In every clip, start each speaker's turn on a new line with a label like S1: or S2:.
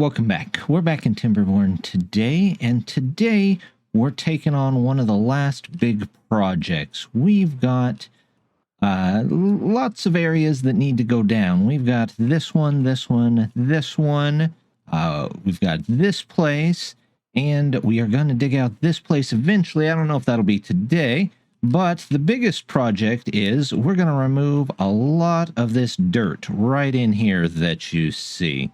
S1: welcome back. We're back in Timberborn today, and today we're taking on one of the last big projects. We've got lots of areas that need to go down. We've got this one, this one, this one. We've got this place, and we are going to dig out this place eventually. I don't know if that'll be today, but the biggest project is we're going to remove a lot of this dirt right in here that you see.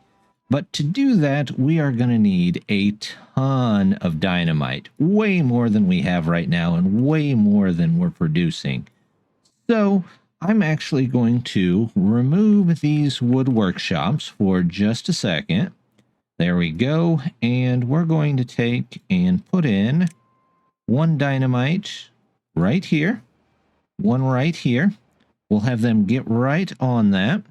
S1: But to do that, we are going to need a ton of dynamite, way more than we have right now and way more than we're producing. So I'm actually going to remove these wood workshops for just a second. There we go. And we're going to take and put in one dynamite right here, one right here. We'll have them get right on that.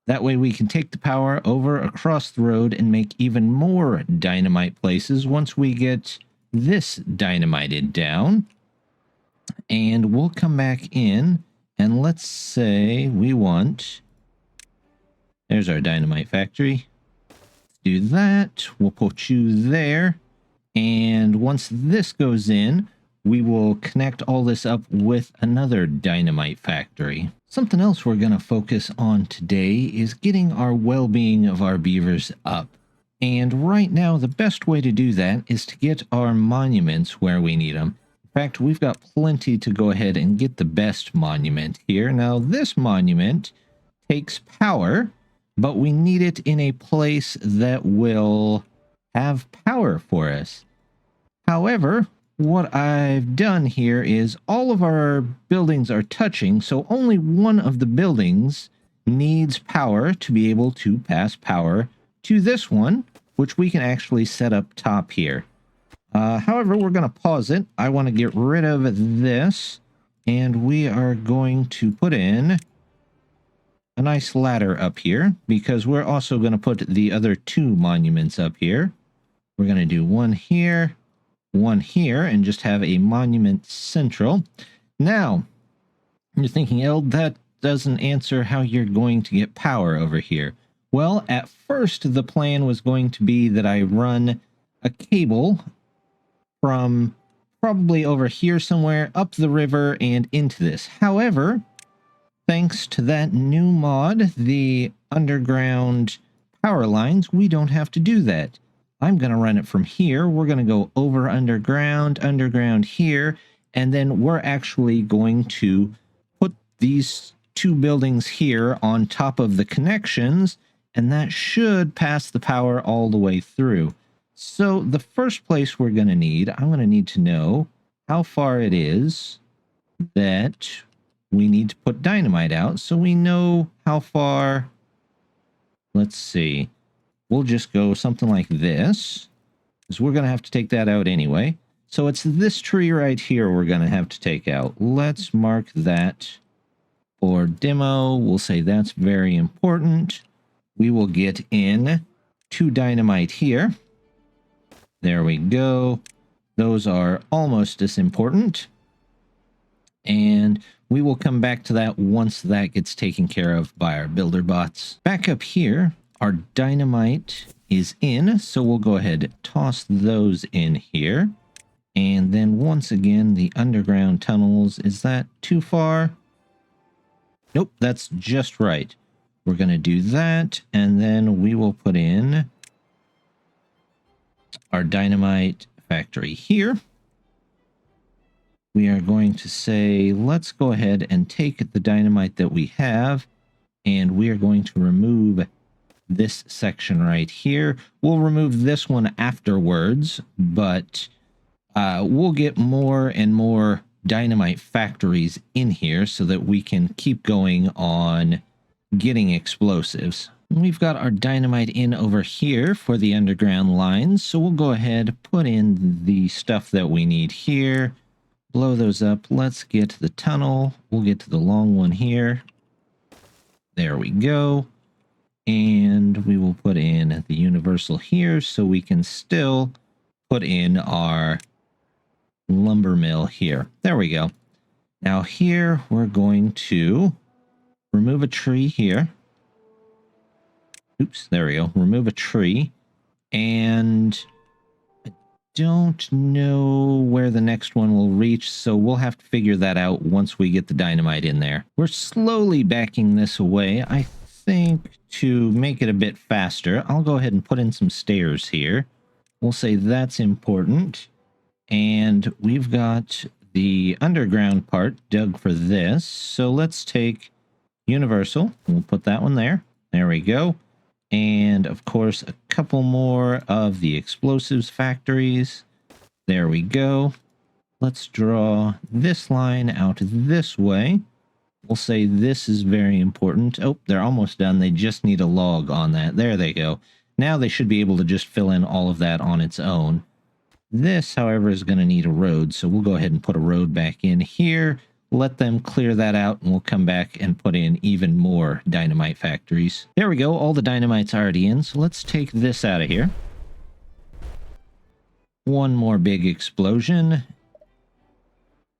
S1: That way we can take the power over across the road and make even more dynamite places once we get this dynamited down. And we'll come back in and let's say we want... There's our dynamite factory. Let's do that. We'll put you there. And once this goes in, we will connect all this up with another dynamite factory. Something else we're going to focus on today is getting our well-being of our beavers up. And right now, the best way to do that is to get our monuments where we need them. In fact, we've got plenty to go ahead and get the best monument here. Now, this monument takes power, but we need it in a place that will have power for us. However, what I've done here is all of our buildings are touching, so only one of the buildings needs power to be able to pass power to this one, which we can actually set up top here. However, we're going to pause it. I want to get rid of this, and we are going to put in a nice ladder up here, because we're also going to put the other two monuments up here. We're going to do one here, one here, and just have a monument central. Now, you're thinking, Eld, that doesn't answer how you're going to get power over here. Well, at first, the plan was going to be that I run a cable from probably over here somewhere, up the river, and into this. However, thanks to that new mod, the underground power lines, we don't have to do that. I'm going to run it from here. We're going to go over underground here, and then we're actually going to put these two buildings here on top of the connections, and that should pass the power all the way through. So the first place we're going to need, I'm going to need to know how far it is that we need to put dynamite out, so we know how far. Let's see. We'll just go something like this, because we're going to have to take that out anyway. So it's this tree right here we're going to have to take out. Let's mark that for demo. We'll say that's very important. We will get in 2 dynamite here. There we go. Those are almost as important. And we will come back to that once that gets taken care of by our builder bots. Back up here, our dynamite is in, so we'll go ahead and toss those in here. And then once again, the underground tunnels, is that too far? Nope, that's just right. We're going to do that, and then we will put in our dynamite factory here. We are going to say, let's go ahead and take the dynamite that we have, and we are going to remove this section right here. We'll remove this one afterwards, but we'll get more and more dynamite factories in here so that we can keep going on getting explosives. We've got our dynamite in over here for the underground lines, so we'll go ahead, put in the stuff that we need here, blow those up. Let's get to the tunnel. We'll get to the long one here. There we go. And we will put in the universal here so we can still put in our lumber mill here. There we go. Now here we're going to remove a tree here. Oops, there we go. Remove a tree. And I don't know where the next one will reach, so we'll have to figure that out once we get the dynamite in there. We're slowly backing this away. I think to make it a bit faster, I'll go ahead and put in some stairs here. We'll say that's important. And we've got the underground part dug for this. So let's take universal. We'll put that one there. There we go. And of course, a couple more of the explosives factories. There we go. Let's draw this line out this way. We'll say this is very important. Oh, they're almost done. They just need a log on that. There they go. Now they should be able to just fill in all of that on its own. This, however, is going to need a road, so we'll go ahead and put a road back in here. Let them clear that out, and we'll come back and put in even more dynamite factories. There we go. All the dynamite's already in, so let's take this out of here. One more big explosion.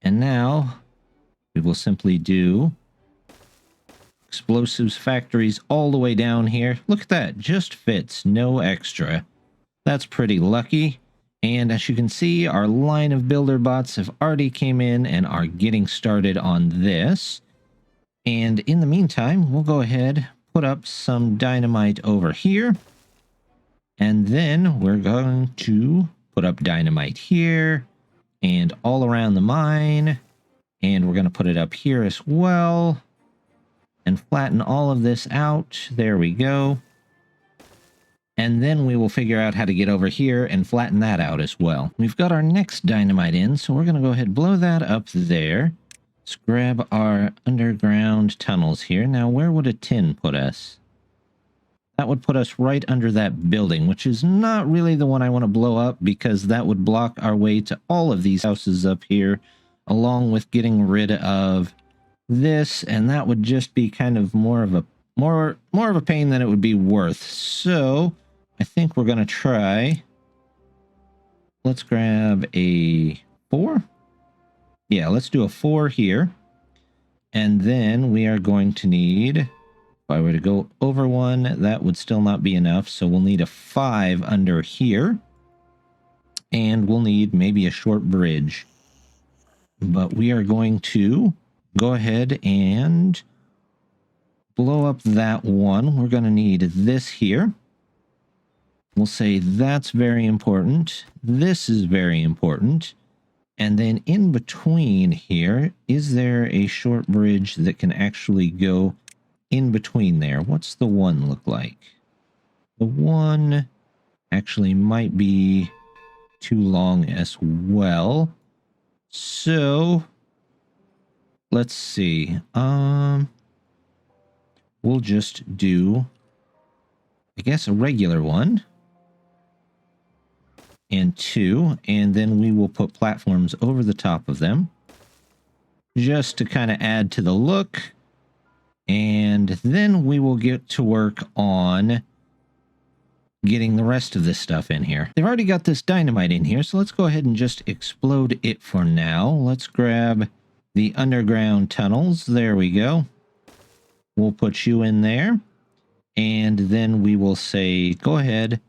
S1: And now we will simply do explosives factories all the way down here. Look at that. Just fits. No extra. That's pretty lucky. And as you can see, our line of builder bots have already came in and are getting started on this. And in the meantime, we'll go ahead, put up some dynamite over here. And then we're going to put up dynamite here and all around the mine. And we're going to put it up here as well. And flatten all of this out. There we go. And then we will figure out how to get over here and flatten that out as well. We've got our next dynamite in, so we're going to go ahead and blow that up there. Let's grab our underground tunnels here. Now, where would a tin put us? That would put us right under that building, which is not really the one I want to blow up because that would block our way to all of these houses up here, along with getting rid of this, and that would just be kind of more of a pain than it would be worth. So I think we're going to try. Let's grab a 4. Yeah, let's do a 4 here. And then we are going to need, if I were to go over one, that would still not be enough. So we'll need a 5 under here. And we'll need maybe a short bridge. But we are going to go ahead and blow up that one. We're going to need this here. We'll say that's very important. This is very important. And then in between here, is there a short bridge that can actually go in between there? What's the one look like? The one actually might be too long as well. So let's see. We'll just do, I guess, a regular one. And 2. And then we will put platforms over the top of them. Just to kind of add to the look. And then we will get to work on getting the rest of this stuff in here. They've already got this dynamite in here, so let's go ahead and just explode it for now. Let's grab the underground tunnels. There we go. We'll put you in there. And then we will say, go ahead,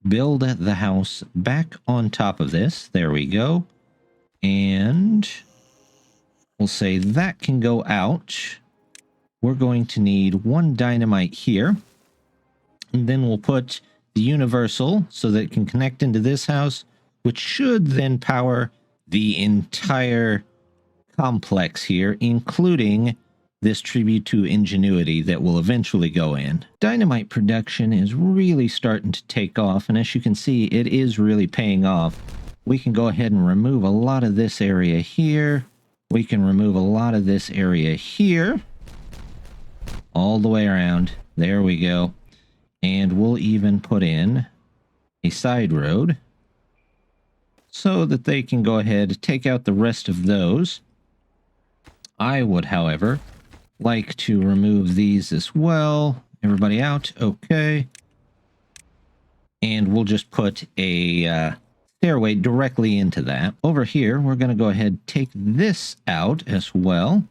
S1: build the house back on top of this. There we go. And we'll say that can go out. We're going to need 1 dynamite here. And then we'll put the universal so that it can connect into this house, which should then power the entire complex here, including this tribute to ingenuity that will eventually go in. Dynamite production is really starting to take off, and as you can see, it is really paying off. We can go ahead and remove a lot of this area here. We can remove a lot of this area here. All the way around. There we go. And we'll even put in a side road so that they can go ahead and take out the rest of those. I would, however, like to remove these as well. Everybody out. Okay. And we'll just put a stairway directly into that. Over here, we're going to go ahead and take this out as well.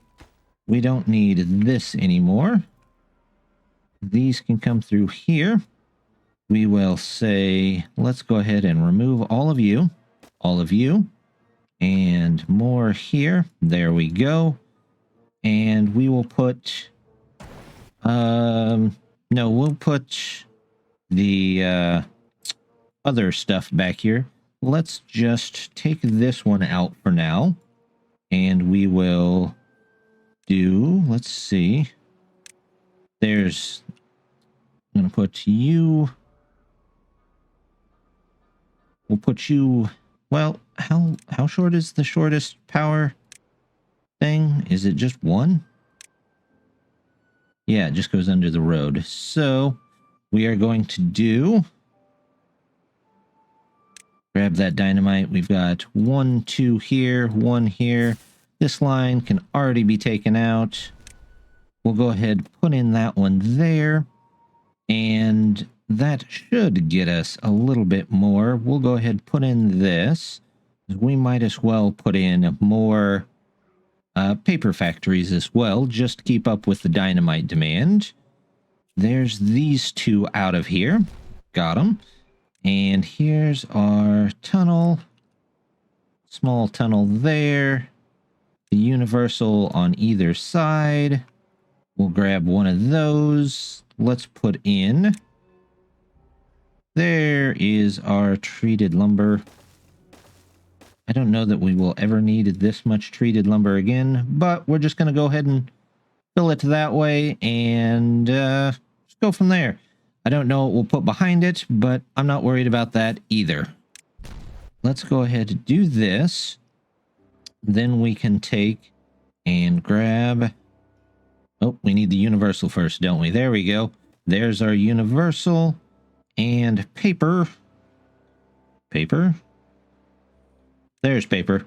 S1: We don't need this anymore. These can come through here. We will say, let's go ahead and remove all of you, and more here. There we go. And we will put, no, we'll put the other stuff back here. Let's just take this one out for now. And we will do, let's see. There's, I'm going to put you, we'll put you, well, how short is the shortest power thing? Is it just one? Yeah, it just goes under the road. So we are going to do, grab that dynamite. We've got 1, 2 here, 1 here. This line can already be taken out. We'll go ahead, put in that one there. And that should get us a little bit more. We'll go ahead, put in this. We might as well put in more paper factories as well, just to keep up with the dynamite demand. There's these two out of here. Got them. And here's our tunnel. Small tunnel there. The universal on either side. We'll grab one of those. Let's put in. There is our treated lumber. I don't know that we will ever need this much treated lumber again, but we're just going to go ahead and fill it that way and just go from there. I don't know what we'll put behind it, but I'm not worried about that either. Let's go ahead and do this. Then we can take and grab... Oh, we need the universal first, don't we? There we go. There's our universal and paper. Paper? There's paper.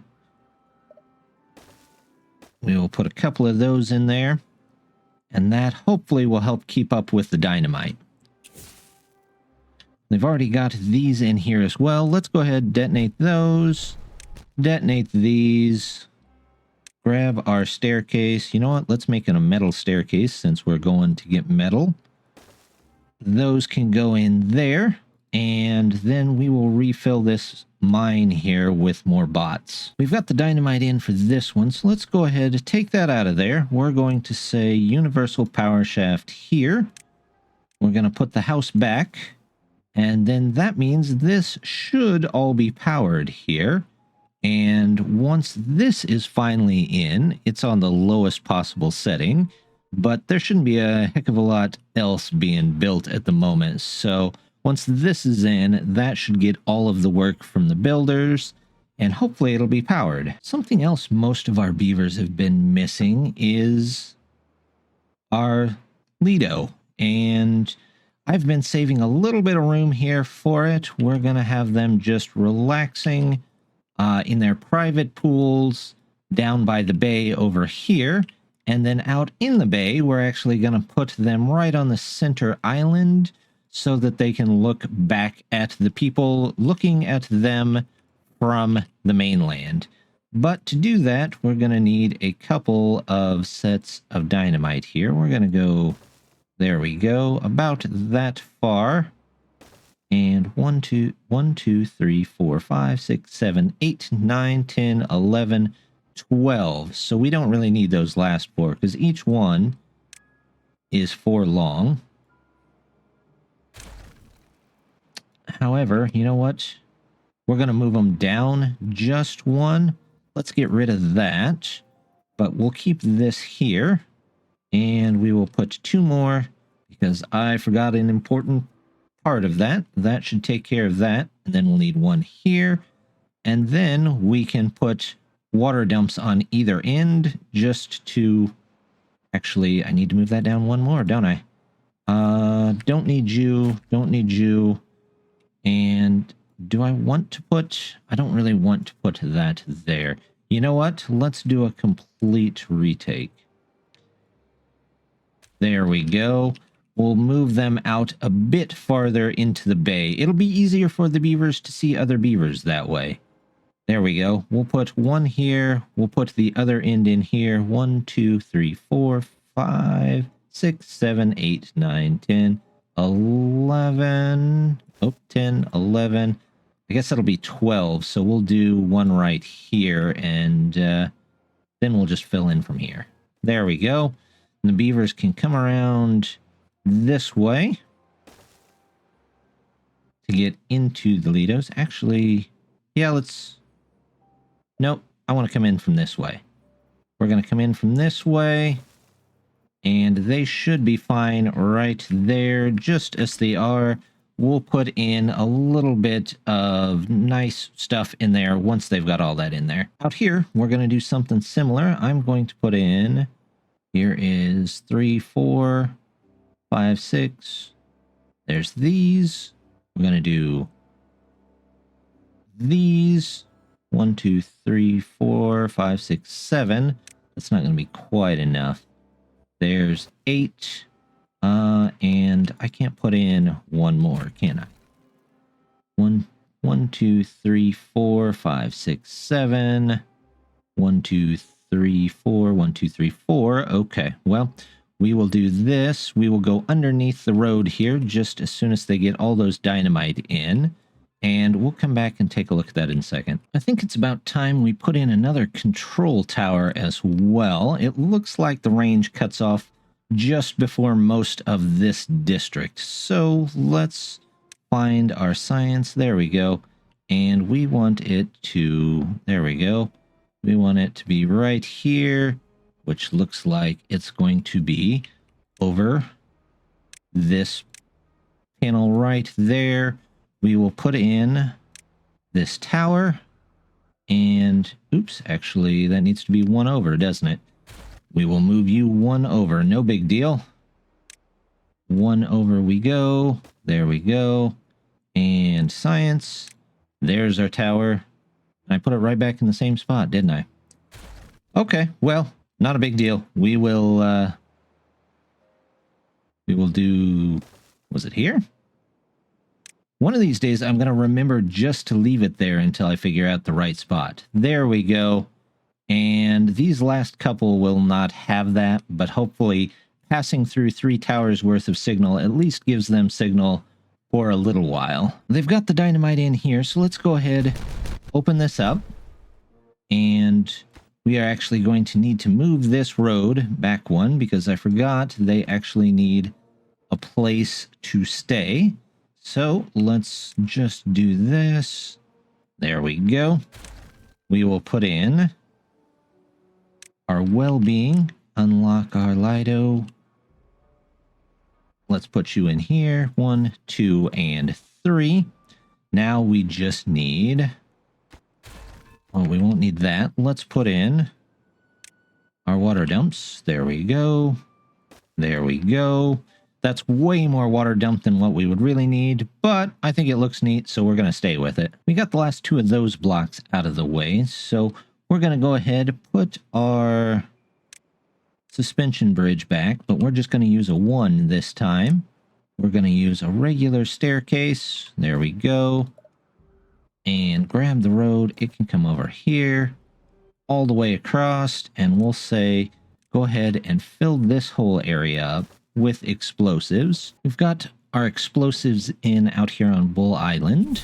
S1: We will put a couple of those in there, and that hopefully will help keep up with the dynamite. They've already got these in here as well. Let's go ahead and detonate those. Detonate these. Grab our staircase. You know what? Let's make it a metal staircase since we're going to get metal. Those can go in there. And then we will refill this mine here with more bots. We've got the dynamite in for this one, so let's go ahead and take that out of there. We're going to say universal power shaft here. We're going to put the house back. And then that means this should all be powered here. And once this is finally in, it's on the lowest possible setting, but there shouldn't be a heck of a lot else being built at the moment. So once this is in, that should get all of the work from the builders, and hopefully it'll be powered. Something else most of our beavers have been missing is our Lido, and I've been saving a little bit of room here for it. We're going to have them just relaxing in their private pools down by the bay over here. And then out in the bay, we're actually going to put them right on the center island so that they can look back at the people looking at them from the mainland. But to do that, we're going to need a couple of sets of dynamite here. We're going to go, there we go, about that far. And 1, 2, 3, 4, 5, 6, 7, 8, 9, 10, 11, 12. So we don't really need those last 4 because each one is 4 long. However, you know what? We're going to move them down just 1. Let's get rid of that. But we'll keep this here. And we will put 2 more because I forgot an important part of that. That should take care of that. And then we'll need 1 here. And then we can put water dumps on either end just to... Actually, I need to move that down 1 more, don't I? Don't need you. Don't need you. And do I want to put... I don't really want to put that there. You know what? Let's do a complete retake. There we go. We'll move them out a bit farther into the bay. It'll be easier for the beavers to see other beavers that way. There we go. We'll put 1 here. We'll put the other end in here. 1, 2, 3, 4, 5, 6, 7, 8, 9, 10, 11. Oh, 10, 11. I guess that'll be 12. So we'll do one right here, and then we'll just fill in from here. There we go. And the beavers can come around this way to get into the Lidos. Actually, yeah, let's... Nope, I want to come in from this way. We're going to come in from this way, and they should be fine right there, just as they are. We'll put in a little bit of nice stuff in there once they've got all that in there. Out here, we're going to do something similar. I'm going to put in... Here is 3, 4, 5, 6. There's these. We're going to do these. 1, 2, 3, 4, 5, 6, 7. That's not going to be quite enough. There's 8. And I can't put in one more, can I? 1, 2, 3, 4, 5, 6, 7. 1, 2, 3, 4. 1, 2, 3, 4. Okay, well, we will do this. We will go underneath the road here just as soon as they get all those dynamite in. And we'll come back and take a look at that in a second. I think it's about time we put in another control tower as well. It looks like the range cuts off just before most of this district. So let's find our science. There we go. And we want it to... There we go. We want it to be right here, which looks like it's going to be over this panel right there. We will put in this tower, and oops, actually that needs to be one over, doesn't it? We will move you one over, no big deal. One over we go. There we go. And science. There's our tower. I put it right back in the same spot, didn't I? Okay, well, not a big deal. We will do... Was it here? One of these days, I'm going to remember just to leave it there until I figure out the right spot. There we go. And these last couple will not have that, but hopefully passing through 3 towers worth of signal at least gives them signal for a little while. They've got the dynamite in here, so let's go ahead, open this up, and we are actually going to need to move this road back one because I forgot they actually need a place to stay. So let's just do this. There we go. We will put in our well-being, unlock our Lido. Let's put you in here. 1, 2, and 3. Now we just need... Oh, we won't need that. Let's put in our water dumps. There we go. There we go. That's way more water dump than what we would really need, but I think it looks neat, so we're going to stay with it. We got the last 2 of those blocks out of the way, so we're going to go ahead, put our suspension bridge back, but we're just going to use a 1 this time. We're going to use a regular staircase. There we go. And grab the road. It can come over here, all the way across, and we'll say, go ahead and fill this whole area up with explosives. We've got our explosives in out here on Bull Island.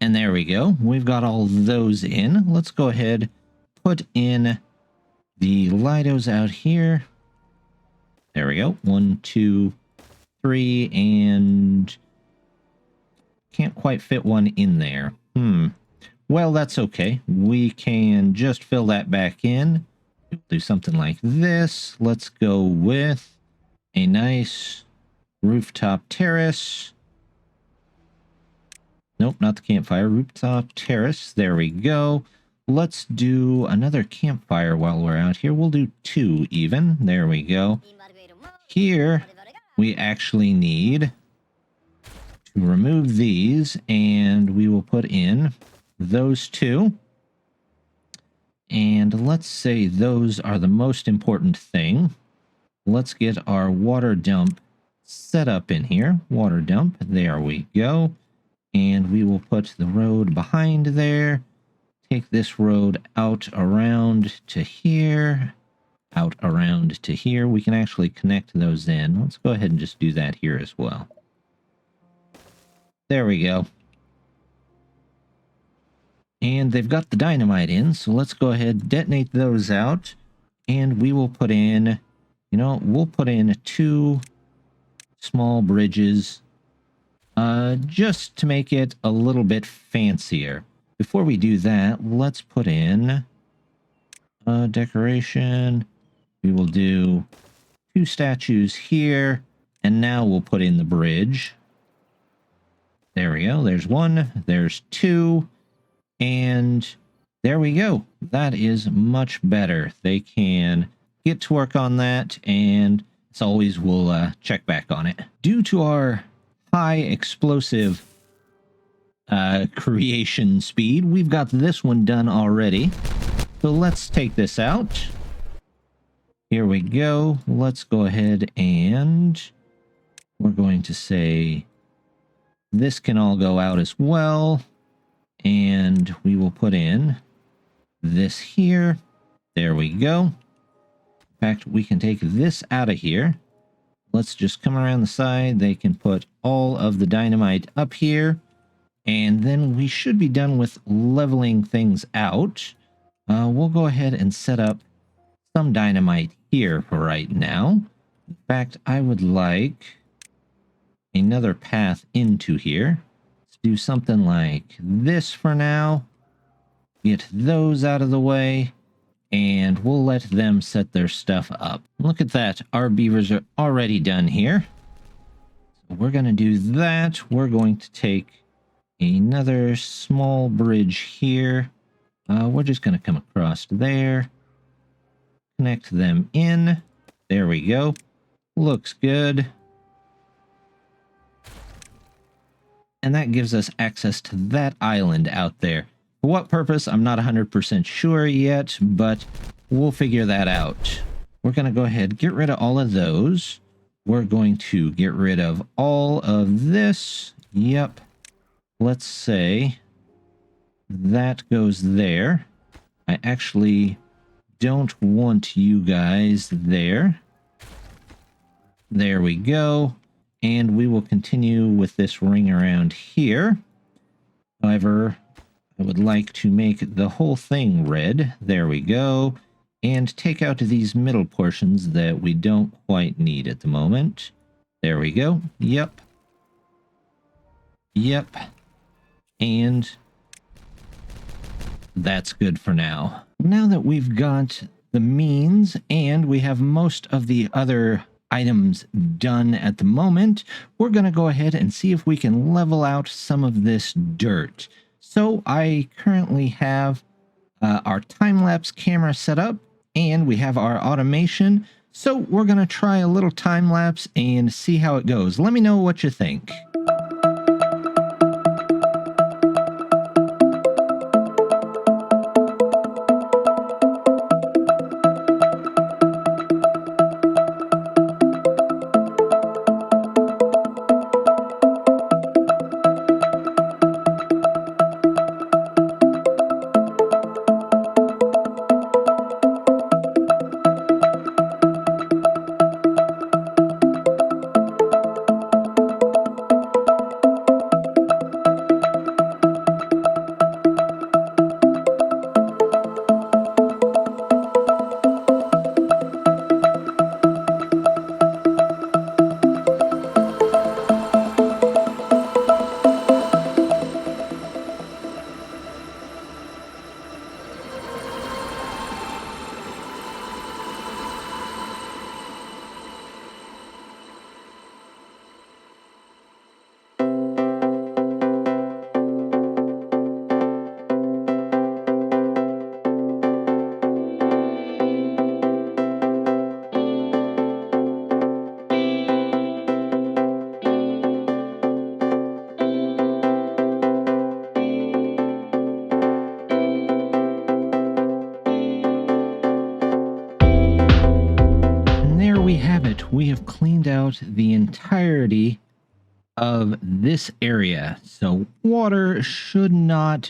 S1: And there we go. We've got all those in. Let's go ahead, put in the Lidos out here. There we go. 1, 2, 3, and can't quite fit one in there. Well, that's okay. We can just fill that back in. Do something like this. Let's go with a nice rooftop terrace. Nope, not the campfire. Rooftop terrace. There we go. Let's do another campfire while we're out here. We'll do 2 even. There we go. Here, we actually need to remove these, and we will put in those 2. And let's say those are the most important thing. Let's get our water dump set up in here. Water dump, there we go. And we will put the road behind there. Take this road out around to here. out around to here. We can actually connect those in. Let's go ahead and just do that here as well. There we go. And they've got the dynamite in, so let's go ahead, detonate those out, and we will put in, we'll put in 2 small bridges just to make it a little bit fancier. Before we do that, let's put in decoration. We will do 2 statues here, and now we'll put in the bridge. There we go. There's 1, there's 2, and there we go. That is much better. They can get to work on that, and as always, we'll check back on it. Due to our high explosive creation speed, we've got this one done already. So let's take this out. Here we go. Let's go ahead and we're going to say this can all go out as well. And we will put in this here. There we go. In fact, we can take this out of here. Let's just come around the side. They can put all of the dynamite up here. And then we should be done with leveling things out. We'll go ahead and set up some dynamite here for right now. In fact, I would like another path into here. Let's do something like this for now. Get those out of the way. And we'll let them set their stuff up. Look at that. Our beavers are already done here. So we're going to do that. We're going to take another small bridge here. We're just going to come across there. Connect them in. There we go. Looks good. And that gives us access to that island out there. For what purpose, I'm not 100% sure yet, but we'll figure that out. We're going to go ahead, get rid of all of those. We're going to get rid of all of this. Yep. Let's say that goes there. I actually don't want you guys there. There we go. And we will continue with this ring around here. However, I would like to make the whole thing red. There we go. And take out these middle portions that we don't quite need at the moment. There we go. Yep. Yep. And that's good for now. Now that we've got the means and we have most of the other items done at the moment, we're going to go ahead and see if we can level out some of this dirt. So I currently have our time-lapse camera set up and we have our automation. So we're going to try a little time-lapse and see how it goes. Let me know what you think. We have cleaned out the entirety of this area. So water should not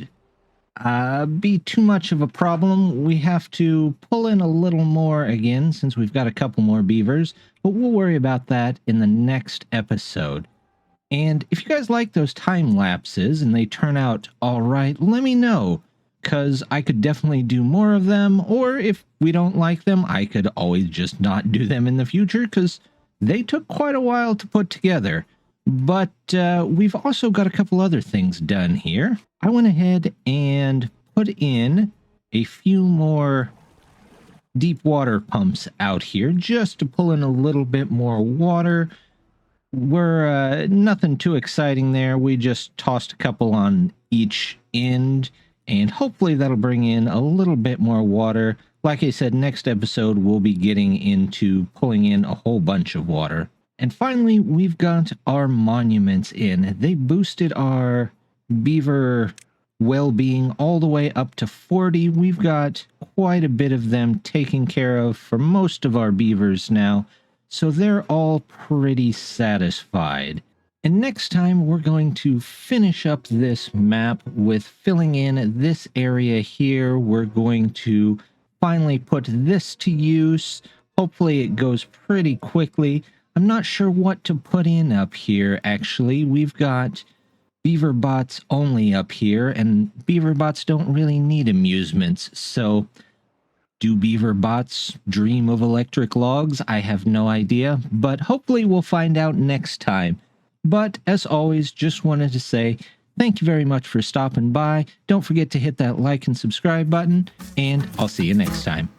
S1: be too much of a problem. We have to pull in a little more again since we've got a couple more beavers, but we'll worry about that in the next episode. And if you guys like those time lapses and they turn out all right, let me know, because I could definitely do more of them, or if we don't like them, I could always just not do them in the future, because they took quite a while to put together. But we've also got a couple other things done here. I went ahead and put in a few more deep water pumps out here just to pull in a little bit more water. We're nothing too exciting there. We just tossed a couple on each end, and hopefully that'll bring in a little bit more water. Like I said, next episode we'll be getting into pulling in a whole bunch of water. And finally, we've got our monuments in. They boosted our beaver well-being all the way up to 40. We've got quite a bit of them taken care of for most of our beavers now, so they're all pretty satisfied. And next time, we're going to finish up this map with filling in this area here. We're going to finally put this to use. Hopefully it goes pretty quickly. I'm not sure what to put in up here, actually. We've got beaver bots only up here, and beaver bots don't really need amusements, so do beaver bots dream of electric logs? I have no idea, but hopefully we'll find out next time. But as always, just wanted to say thank you very much for stopping by. Don't forget to hit that like and subscribe button, and I'll see you next time.